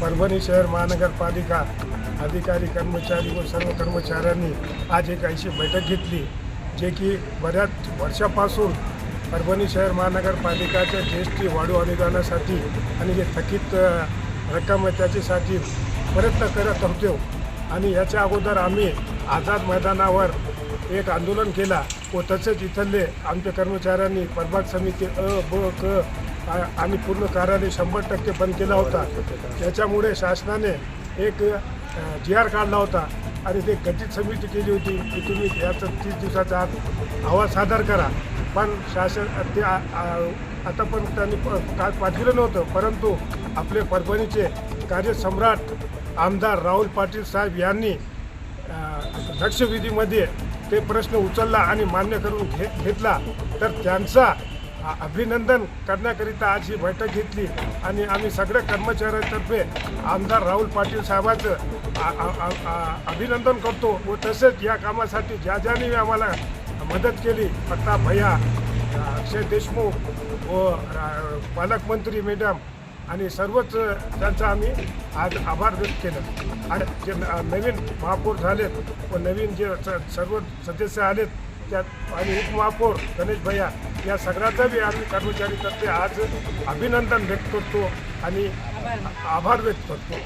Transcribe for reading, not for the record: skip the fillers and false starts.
परभणी शहर महानगरपालिका अधिकारी कर्मचारी व सर्व कर्मचाऱ्यांनी आज एक अशी बैठक घेतली जे की बऱ्याच वर्षापासून परभणी शहर महानगरपालिकाच्या GST वाढू अनुदानासाठी आणि जे थकीत रक्कम आहे त्याच्यासाठी प्रयत्न करत होतो आणि याच्या अगोदर आम्ही आझाद मैदानावर एक आंदोलन केला व तसेच इथले आमच्या कर्मचाऱ्यांनी प्रभाग समिती अ ब क आणि पूर्ण कार्यालय 100% बंद केला होता। त्याच्यामुळे शासनाने एक GR काढला होता आणि ते गठीत समिती केली होती की तुम्ही याचं 30 दिवसाचा आत अहवाल सादर करा, पण शासन ते आता पण त्यांनी काय पाठविलं नव्हतं। परंतु आपले परभणीचे कार्यसम्राट आमदार राहुल पाटील साहेब यांनी लक्षवेधीमध्ये ते प्रश्न उचलला आणि मान्य करून घेतला, तर त्यांचा अभिनंदन करण्याकरिता आज ही बैठक घेतली आणि आम्ही सगळ्या कर्मचाऱ्यांतर्फे आमदार राहुल पाटील साहेबांचं अभिनंदन करतो व तसेच या कामासाठी ज्याने आम्हाला मदत केली, प्रताप भैया, अक्षय देशमुख व पालकमंत्री मॅडम आणि सर्वच त्यांचा आम्ही आज आभार व्यक्त केलं। आणि जे नवीन महापौर झालेत व नवीन जे सर्व सदस्य आलेत त्यात आणि उपमहापौर गणेश भैया या सगळ्यांचा बी आम्ही कर्मचारीतर्फे आज अभिनंदन व्यक्त करतो आणि आभार व्यक्त करतो।